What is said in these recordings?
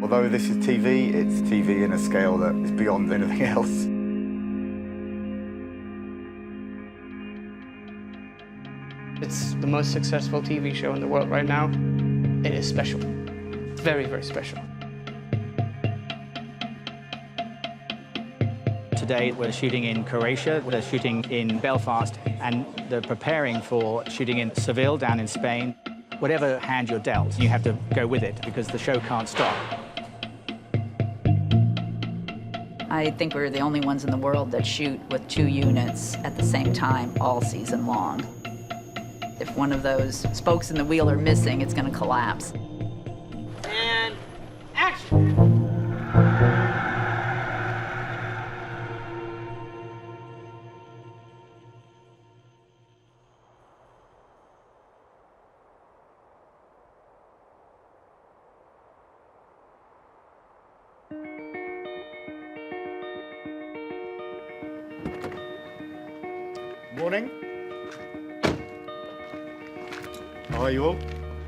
Although this is TV, it's TV in a scale that is beyond anything else. It's the most successful TV show in the world right now. It is special. Very, very special. Today we're shooting in Croatia, we're shooting in Belfast, and they're preparing for shooting in Seville down in Spain. Whatever hand you're dealt, you have to go with it because the show can't stop. I think we're the only ones in the world that shoot with 2 units at the same time all season long. If one of those spokes in the wheel are missing, it's going to collapse. And action! Morning. How are you all?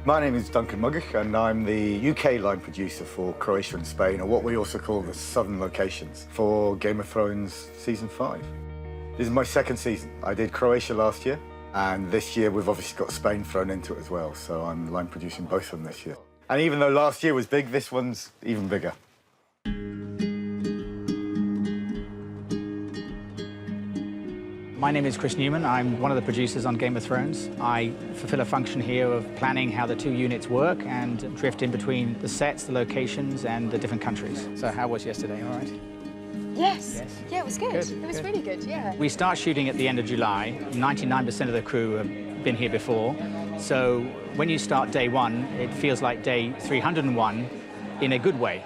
My name is Duncan Muggish, and I'm the UK line producer for Croatia and Spain, or what we also call the southern locations, for Game of Thrones Season 5. This is my 2nd season. I did Croatia last year, and this year we've obviously got Spain thrown into it as well, so I'm line producing both of them this year. And even though last year was big, this one's even bigger. My name is Chris Newman. I'm one of the producers on Game of Thrones. I fulfill a function here of planning how the 2 units work and drift in between the sets, the locations, and the different countries. So how was yesterday, all right? Yes. Yeah, it was good. Good, It was good. really good, yeah. We start shooting at the end of July. 99% of the crew have been here before. So when you start day 1, it feels like day 301 in a good way.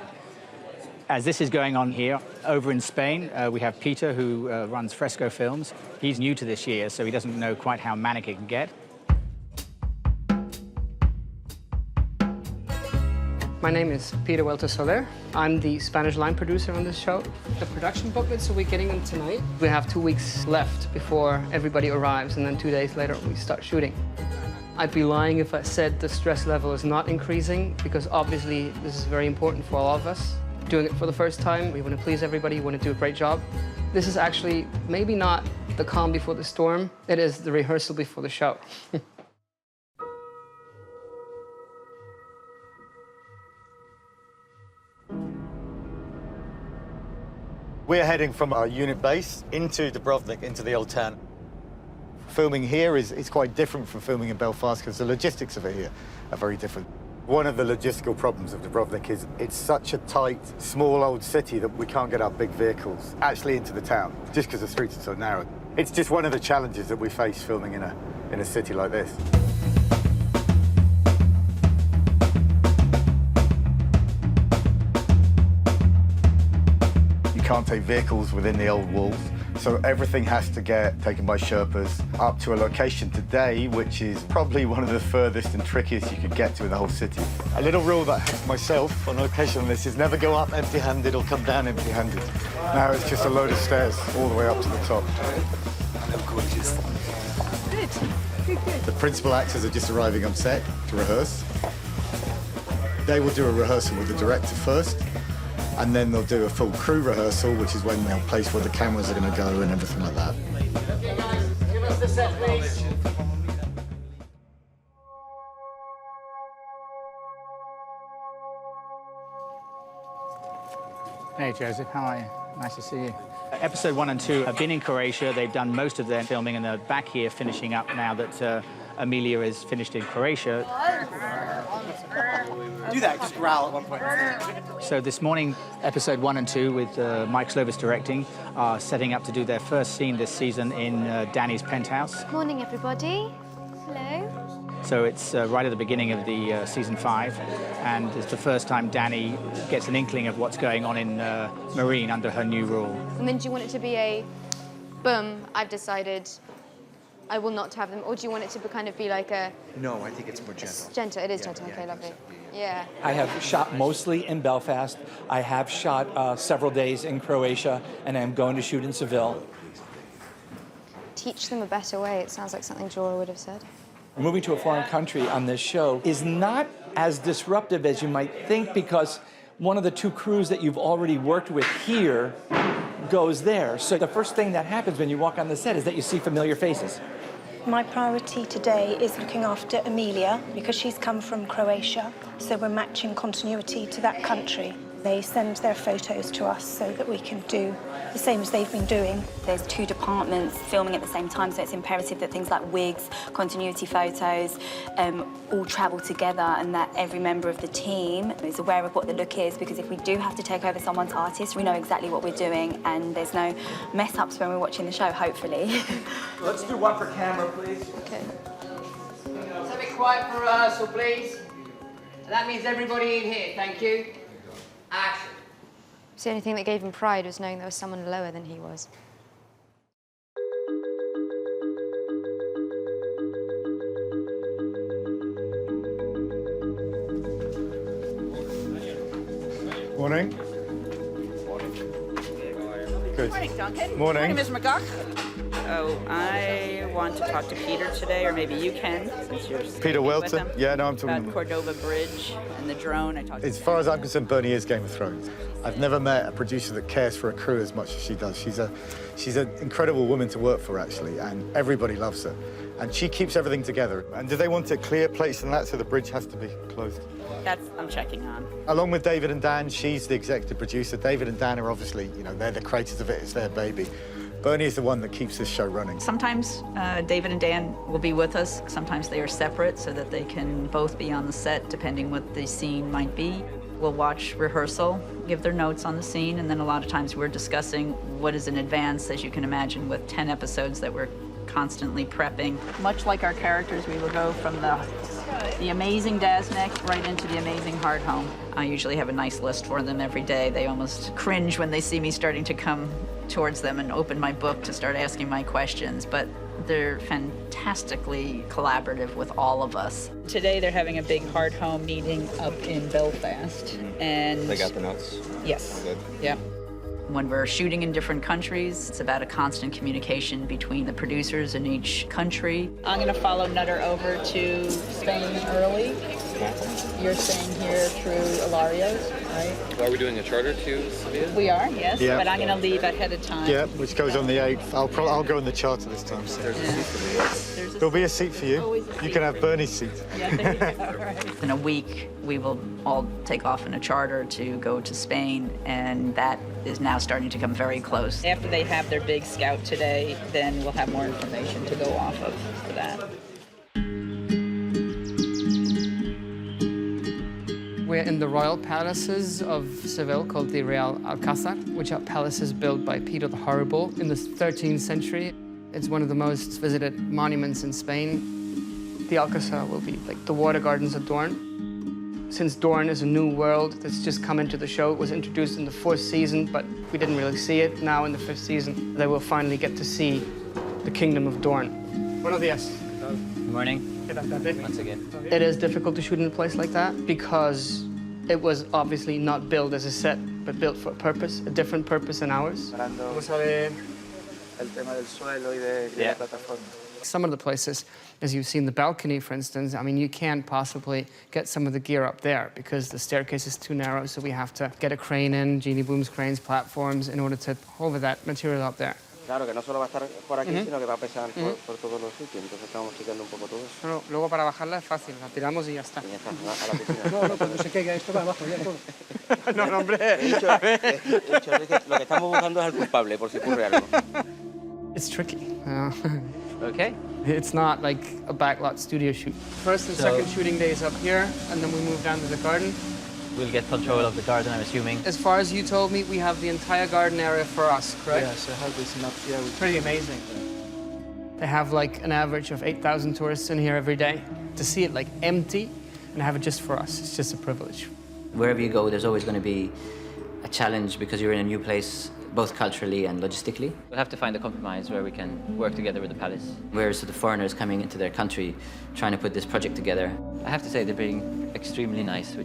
As this is going on here, over in Spain, we have Peter, who runs Fresco Films. He's new to this year, so he doesn't know quite how manic it can get. My name is Peter Welter Soler. I'm the Spanish line producer on this show. The production booklets will be getting them tonight. We have 2 weeks left before everybody arrives, and then 2 days later we start shooting. I'd be lying if I said the stress level is not increasing, because obviously this is very important for all of us. Doing it for the first time, we want to please everybody, we want to do a great job. This is actually maybe not the calm before the storm, it is the rehearsal before the show. We're heading from our unit base into Dubrovnik, into the old town. Filming here is quite different from filming in Belfast because the logistics of it here are very different. One of the logistical problems of Dubrovnik is it's such a tight, small old city that we can't get our big vehicles actually into the town, just because the streets are so narrow. It's just one of the challenges that we face filming in a city like this. You can't take vehicles within the old walls, so everything has to get taken by Sherpas up to a location today, which is probably one of the furthest and trickiest you could get to in the whole city. A little rule that I have myself on location on this is never go up empty-handed or come down empty-handed. Now it's just a load of stairs all the way up to the top. Good. The principal actors are just arriving on set to rehearse. They will do a rehearsal with the director first, and then they'll do a full crew rehearsal, which is when they'll place where the cameras are going to go and everything like that. Okay, guys, give us the set, please. Hey, Joseph, how are you? Nice to see you. Episode 1 and 2 have been in Croatia. They've done most of their filming, and they're back here finishing up now that Amelia is finished in Croatia. Do that, just growl at one point. So this morning, episode 1 and 2, with Mike Slovis directing, are setting up to do their first scene this season in Danny's penthouse. Morning, everybody. Hello. So it's right at the beginning of the season 5, and it's the first time Danny gets an inkling of what's going on in Marine under her new rule. And then do you want it to be a, boom, I've decided I will not have them? Or do you want it to kind of be like a... No, I think it's more gentle. Gentle, it is gentle. Okay, lovely. Yeah. I have shot mostly in Belfast. I have shot several days in Croatia, and I'm going to shoot in Seville. Teach them a better way. It sounds like something Jorah would have said. Moving to a foreign country on this show is not as disruptive as you might think, because one of the two crews that you've already worked with here goes there. So the first thing that happens when you walk on the set is that you see familiar faces. My priority today is looking after Emilia because she's come from Croatia, so we're matching continuity to that country. They send their photos to us so that we can do the same as they've been doing. There's two departments filming at the same time, so it's imperative that things like wigs, continuity photos, all travel together, and that every member of the team is aware of what the look is, because if we do have to take over someone's artist, we know exactly what we're doing, and there's no mess-ups when we're watching the show, hopefully. Let's do one for camera, please. Okay. Let's have it quiet for rehearsal, please. That means everybody in here, thank you. Action. So the only thing that gave him pride was knowing there was someone lower than he was. Morning. Good. Morning, Duncan. Morning. Ms. McGuck. Oh, I want to talk to Peter today, or maybe you can, since you're Peter with Welton? him. Yeah, no, I'm talking about Cordova Bridge and the drone. I talked As to far as I'm concerned, Bernie is Game of Thrones. I've never met a producer that cares for a crew as much as she does. She's an incredible woman to work for, actually, and everybody loves her. And she keeps everything together. And do they want to clear plates and that, so the bridge has to be closed? That's I'm checking on. Along with David and Dan, she's the executive producer. David and Dan are obviously, you know, they're the creators of it. It's their baby. Bernie is the one that keeps this show running. Sometimes David and Dan will be with us. Sometimes they are separate so that they can both be on the set, depending what the scene might be. We'll watch rehearsal, give their notes on the scene, and then a lot of times we're discussing what is in advance, as you can imagine, with 10 episodes that we're constantly prepping. Much like our characters, we will go from the amazing Dasnek right into the amazing Hardhome. I usually have a nice list for them every day. They almost cringe when they see me starting to come towards them and open my book to start asking my questions, but they're fantastically collaborative with all of us. Today they're having a big Hardhome meeting up in Belfast, and they got the notes. Yes. Good. Yeah. When we're shooting in different countries, it's about a constant communication between the producers in each country. I'm going to follow Nutter over to Spain early. You're staying here through Ilario's, right? Are we doing a charter to Sevilla? We are, yes, Yeah. but I'm going to leave ahead of time. Yeah, which goes on the 8th. I'll go on the charter this time. So. There's a seat for me. There'll be a seat for you. You can have Bernie's seat. Yeah, there you go. All right. In a week, we will all take off in a charter to go to Spain, and that is now starting to come very close. After they have their big scout today, then we'll have more information to go off of for that. We're in the royal palaces of Seville called the Real Alcázar, which are palaces built by Peter the Horrible in the 13th century. It's one of the most visited monuments in Spain. The Alcázar will be like the water gardens of Dorne. Since Dorne is a new world that's just come into the show, it was introduced in the 4th season, but we didn't really see it. Now in the 5th season, they will finally get to see the kingdom of Dorne. Buenos días. Good morning. Once again. It is difficult to shoot in a place like that because it was obviously not built as a set, but built for a purpose, a different purpose than ours. Some of the places, as you've seen the balcony, for instance, I mean, you can't possibly get some of the gear up there because the staircase is too narrow, so we have to get a crane in, genie booms, cranes, platforms, in order to hover that material up there. Claro, que no solo va a estar por aquí, sino que va a pesar por todos los sitios, entonces estamos checando un poco todo eso. No, luego para bajarla es fácil, la tiramos y ya está. Y ya está, a la piscina. No, cuando se caiga esto va abajo, ya todo. No, hombre. Lo que estamos buscando es al culpable, por si ocurre algo. It's tricky. Okay. It's not like a backlot studio shoot. First and second shooting days up here, and then we move down to the garden. We'll get control of the garden, I'm assuming. As far as you told me, we have the entire garden area for us, correct? Yeah, so how this not, yeah, Pretty amazing. They have like an average of 8,000 tourists in here every day. To see it like empty and have it just for us, it's just a privilege. Wherever you go, there's always going to be a challenge because you're in a new place, both culturally and logistically. We'll have to find a compromise where we can work together with the palace. We're sort of foreigners coming into their country, trying to put this project together. I have to say they're being extremely nice,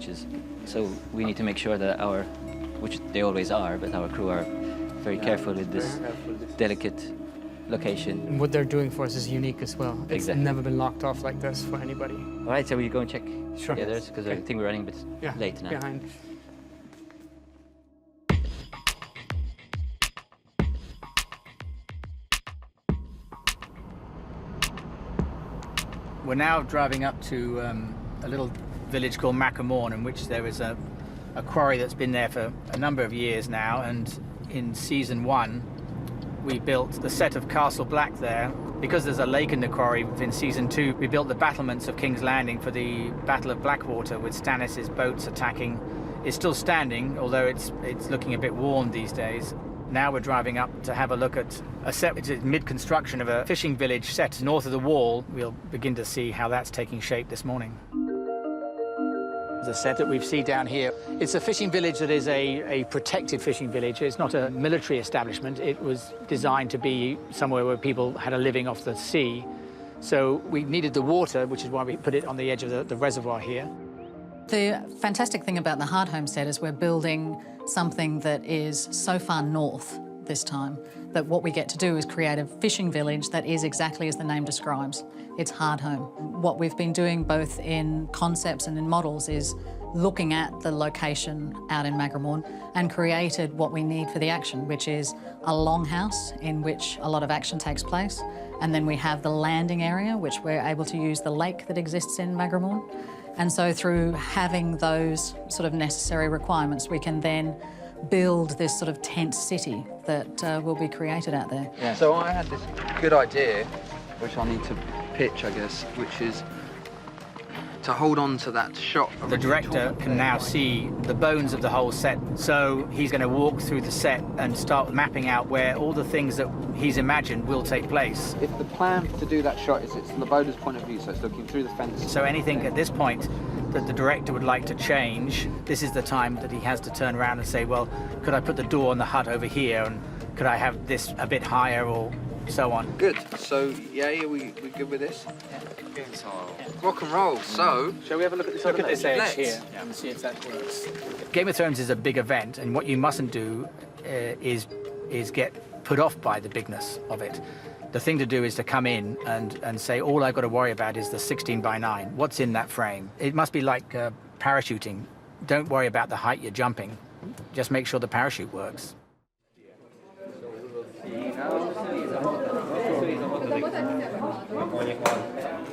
so we need to make sure that which they always are, but our crew are very careful with this delicate location. And what they're doing for us is unique as well. Exactly. It's never been locked off like this for anybody. All right, so we go and check Sure. the others, because I think we're running a bit late now. Behind. We're now driving up to a little village called Macamorn, in which there is a quarry that's been there for a number of years now, and in season 1 we built the set of Castle Black there. Because there's a lake in the quarry, in season 2 we built the battlements of King's Landing for the Battle of Blackwater, with Stannis' boats attacking. It's still standing, although it's looking a bit worn these days. Now we're driving up to have a look at a set which is mid-construction of a fishing village set north of the wall. We'll begin to see how that's taking shape this morning. The set that we see down here, it's a fishing village that is a protected fishing village. It's not a military establishment. It was designed to be somewhere where people had a living off the sea. So we needed the water, which is why we put it on the edge of the reservoir here. The fantastic thing about the Hard Homestead is we're building something that is so far north this time that what we get to do is create a fishing village that is exactly as the name describes. It's Hard Home. What we've been doing both in concepts and in models is looking at the location out in Magramorn and created what we need for the action, which is a longhouse in which a lot of action takes place. And then we have the landing area, which we're able to use the lake that exists in Magramorn. And so through having those sort of necessary requirements, we can then build this sort of tent city that will be created out there. Yeah. So I had this good idea, which I need to pitch, I guess, which is to hold on to that shot. The director can now see the bones of the whole set, so he's going to walk through the set and start mapping out where all the things that he's imagined will take place. If the plan to do that shot is it's from the boater's point of view, so it's looking through the fence. So anything at this point that the director would like to change, this is the time that he has to turn around and say, well, could I put the door on the hut over here, and could I have this a bit higher, or so on. Good. So, yeah, we good with this? Yeah. So, rock and roll. So, shall we have a look at this? Look at this edge here Yeah. and see if that works. Game of Thrones is a big event, and what you mustn't do is get put off by the bigness of it. The thing to do is to come in and say, all I've got to worry about is the 16:9. What's in that frame? It must be like parachuting. Don't worry about the height you're jumping. Just make sure the parachute works.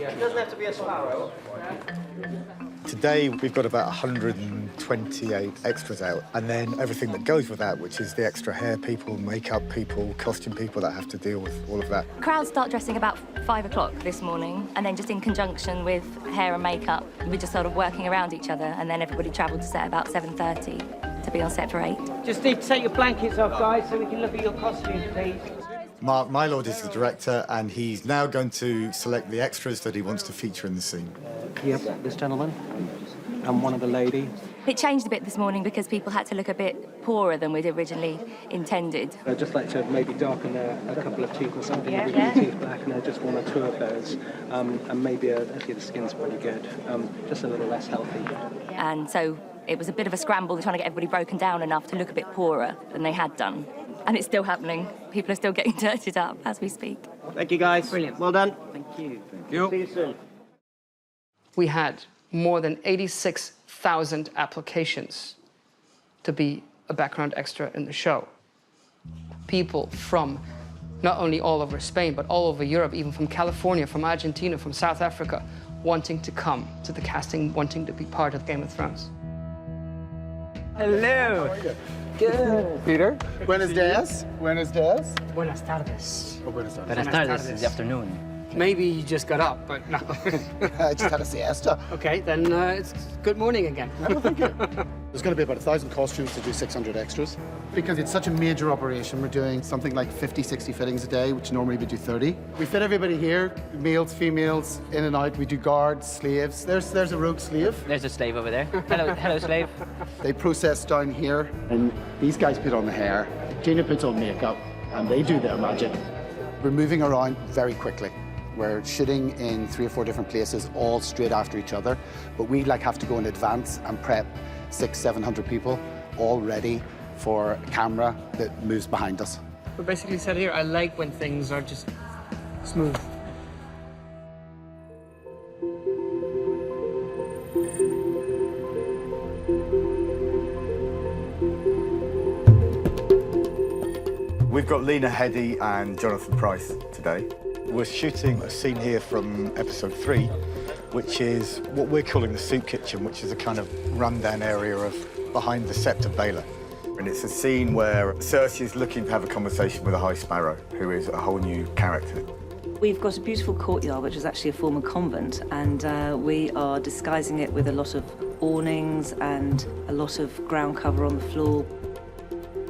It doesn't have to be a sparrow. Today, we've got about 128 extras out, and then everything that goes with that, which is the extra hair people, makeup people, costume people that have to deal with all of that. Crowds start dressing about 5 o'clock this morning, and then just in conjunction with hair and makeup, we're just sort of working around each other, and then everybody travelled to set about 7:30 to be on set for 8. Just need to take your blankets off, guys, so we can look at your costumes, please. Mark Mylord is the director, and he's now going to select the extras that he wants to feature in the scene. Yep, this gentleman and one of the ladies. It changed a bit this morning because people had to look a bit poorer than we'd originally intended. I'd just like to maybe darken a couple of teeth or something, Yeah, maybe yeah. the teeth black, and just one or two of those, and maybe actually the skin's pretty good, just a little less healthy. And so it was a bit of a scramble trying to get everybody broken down enough to look a bit poorer than they had done. And it's still happening. People are still getting dirtied up as we speak. Thank you, guys. Brilliant. Well done. Thank you. See you soon. We had more than 86,000 applications to be a background extra in the show. People from not only all over Spain, but all over Europe, even from California, from Argentina, from South Africa, wanting to come to the casting, wanting to be part of Game of Thrones. Hello. How are you? Good. Peter? Buenos dias. Buenos dias. Buenas tardes. Oh, buenas tardes. Buenas tardes, it's the afternoon. Maybe you just got up, but no. I just had a siesta. Okay, then it's good morning again. Oh, thank you. There's going to be about 1,000 costumes to do 600 extras. Because it's such a major operation, we're doing something like 50, 60 fittings a day, which normally we do 30. We fit everybody here, males, females, in and out. We do guards, slaves. There's a rogue slave. There's a slave over there. Hello, slave. They process down here, and these guys put on the hair. Gina puts on makeup, and they do their magic. We're moving around very quickly. We're shooting in 3 or 4 different places, all straight after each other. But we have to go in advance and prep 600, 700 people, all ready for a camera that moves behind us. We basically said here, I like when things are just smooth. We've got Lena Headey and Jonathan Price today. We're shooting a scene here from episode 3, which is what we're calling the soup kitchen, which is a kind of rundown area of behind the sept of Bela. And it's a scene where Cersei is looking to have a conversation with a High Sparrow, who is a whole new character. We've got a beautiful courtyard, which is actually a former convent, and we are disguising it with a lot of awnings and a lot of ground cover on the floor.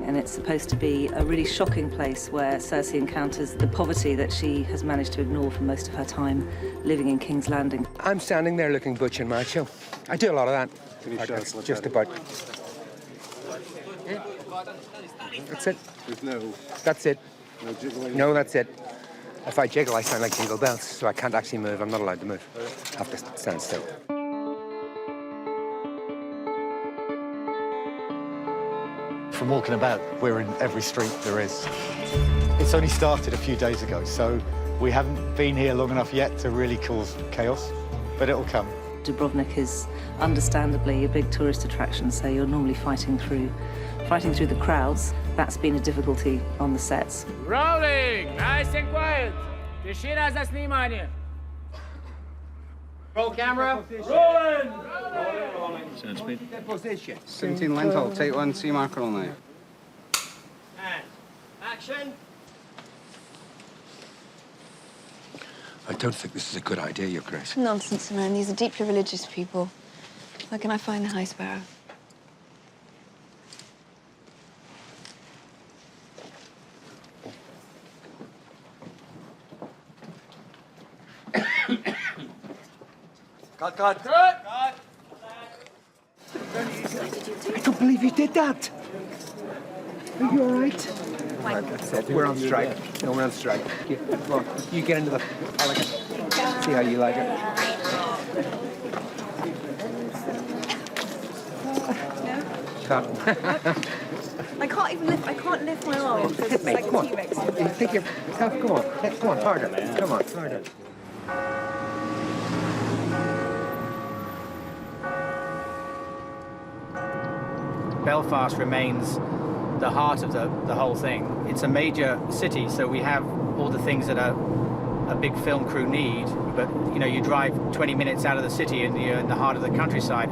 And it's supposed to be a really shocking place where Cersei encounters the poverty that she has managed to ignore for most of her time living in King's Landing. I'm standing there looking butch and macho. I do a lot of that. That's just about. That's it. That's it. No, that's it. If I jiggle, I sound like Jingle Bells, so I can't actually move. I'm not allowed to move. I have to stand still. From walking about, we're in every street there is. It's only started a few days ago, so we haven't been here long enough yet to really cause chaos, but it'll come. Dubrovnik is understandably a big tourist attraction, so you're normally fighting through the crowds. That's been a difficulty on the sets. Rolling! Nice and quiet. Тишина за снимание. Roll camera. Rolling! Sound speed. Position. 17 Lentil, take 1, see mackerel now. And action. I don't think this is a good idea, Your Grace. Nonsense, man. These are deeply religious people. Where can I find the High Sparrow? Cut. I don't believe you did that. Are you all right? That's it. We're on strike. No, we're on strike. Come on, you get into the... I like it. See how you like it. Cut. I can't lift my arms. Hit me, come on. You think you're... Come on, harder. Come on, harder. Belfast remains the heart of the whole thing. It's a major city, so we have all the things that a big film crew need, but you drive 20 minutes out of the city and you're in the heart of the countryside.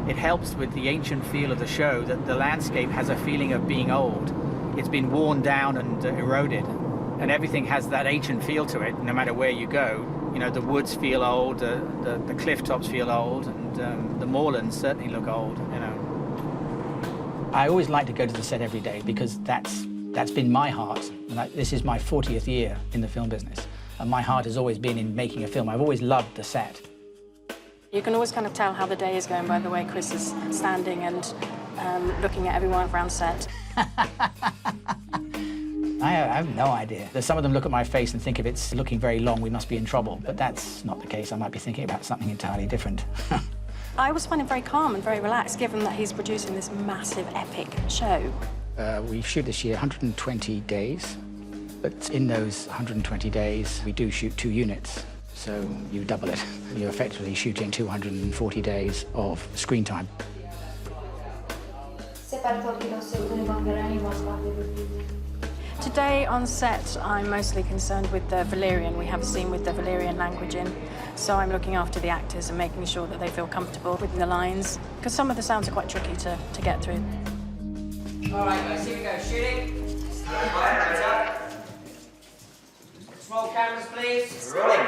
It helps with the ancient feel of the show that the landscape has a feeling of being old. It's been worn down and eroded, and everything has that ancient feel to it, no matter where you go. The woods feel old, the cliff tops feel old, and the moorlands certainly look old, I always like to go to the set every day because that's been my heart. This is my 40th year in the film business, and my heart has always been in making a film. I've always loved the set. You can always kind of tell how the day is going by the way Chris is standing and looking at everyone around set. I have no idea. Some of them look at my face and think if it's looking very long, we must be in trouble. But that's not the case. I might be thinking about something entirely different. I always find him very calm and very relaxed, given that he's producing this massive, epic show. We shoot this year 120 days, but in those 120 days, we do shoot 2 units, so you double it. You're effectively shooting 240 days of screen time. Today on set, I'm mostly concerned with the Valyrian. We have a scene with the Valyrian language in, so I'm looking after the actors and making sure that they feel comfortable with the lines, because some of the sounds are quite tricky to get through. All right, guys, here we go. Shooting. Roll cameras, please. Rolling.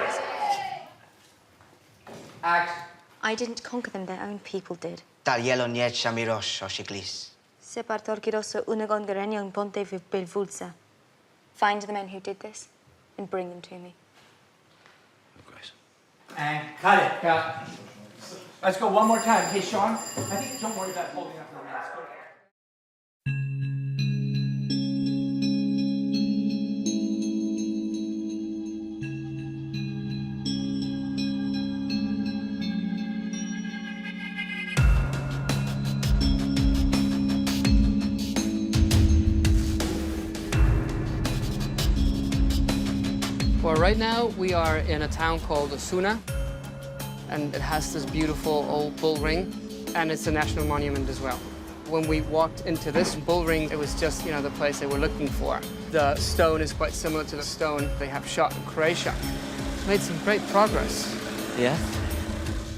Act. I didn't conquer them, their own people did. Tal yelo niet shamirosh oshiglis. Separtorkiroso unagon garenion ponte belvulsa. Find the men who did this and bring them to me. And cut it. Cut. Let's go one more time. Hey, Sean, I think don't worry about holding up the mask. Well, right now we are in a town called Osuna, and it has this beautiful old bull ring, and it's a national monument as well. When we walked into this bull ring, it was just, the place they were looking for. The stone is quite similar to the stone they have shot in Croatia. Made some great progress. Yeah?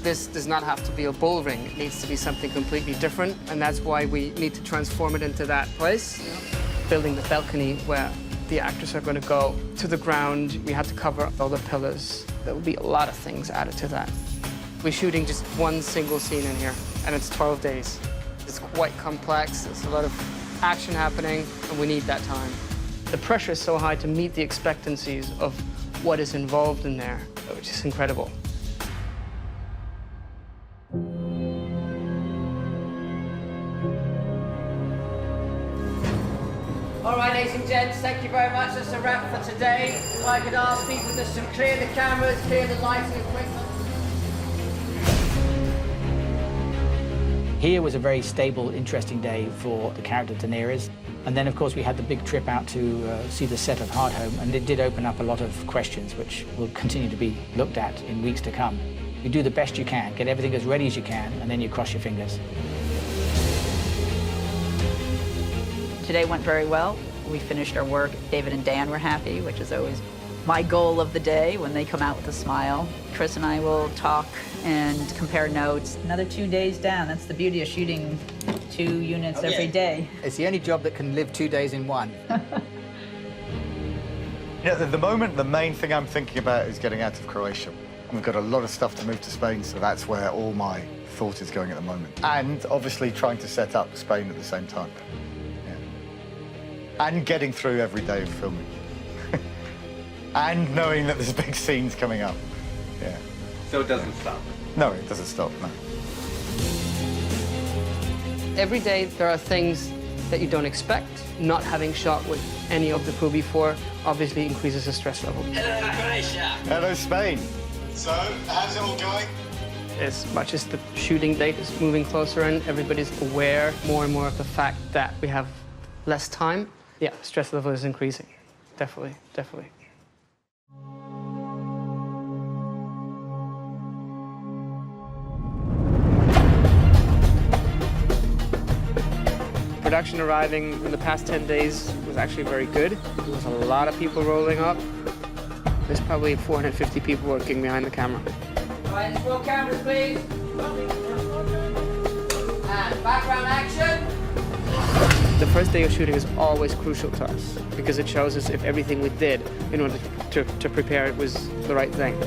This does not have to be a bull ring. It needs to be something completely different, and that's why we need to transform it into that place. Building the balcony where the actors are going to go to the ground. We had to cover all the pillars. There will be a lot of things added to that. We're shooting just one single scene in here, and it's 12 days. It's quite complex. There's a lot of action happening, and we need that time. The pressure is so high to meet the expectancies of what is involved in there, which is incredible. All right, ladies and gents, thank you very much. That's a wrap for today. If I could ask people just to clear the cameras, clear the lighting equipment. Here was a very stable, interesting day for the character Daenerys. And then, of course, we had the big trip out to see the set of Hardhome, and it did open up a lot of questions, which will continue to be looked at in weeks to come. You do the best you can, get everything as ready as you can, and then you cross your fingers. Today went very well. We finished our work. David and Dan were happy, which is always my goal of the day when they come out with a smile. Chris and I will talk and compare notes. Another 2 days down. That's the beauty of shooting 2 units every day. It's the only job that can live 2 days in one. At the moment, the main thing I'm thinking about is getting out of Croatia. We've got a lot of stuff to move to Spain, so that's where all my thought is going at the moment. And obviously trying to set up Spain at the same time. And getting through every day of filming. And knowing that there's big scenes coming up. Yeah. So it doesn't stop? No, it doesn't stop, no. Every day there are things that you don't expect. Not having shot with any of the crew before obviously increases the stress level. Hello, Croatia. Hello, Spain. So, how's it all going? As much as the shooting date is moving closer in, everybody's aware more and more of the fact that we have less time. Yeah, stress level is increasing. Definitely, definitely. Production arriving in the past 10 days was actually very good. There was a lot of people rolling up. There's probably 450 people working behind the camera. All right, let's roll cameras, please. And background action. The first day of shooting is always crucial to us because it shows us if everything we did in order to prepare it was the right thing.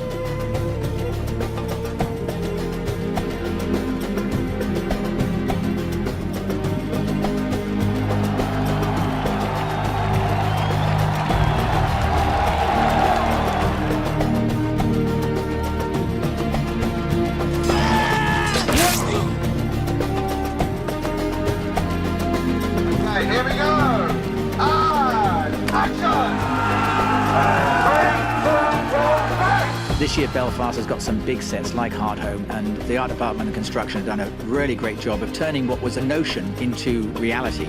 Here we go! And action! This year, Belfast has got some big sets like Hardhome, and the art department and construction have done a really great job of turning what was a notion into reality.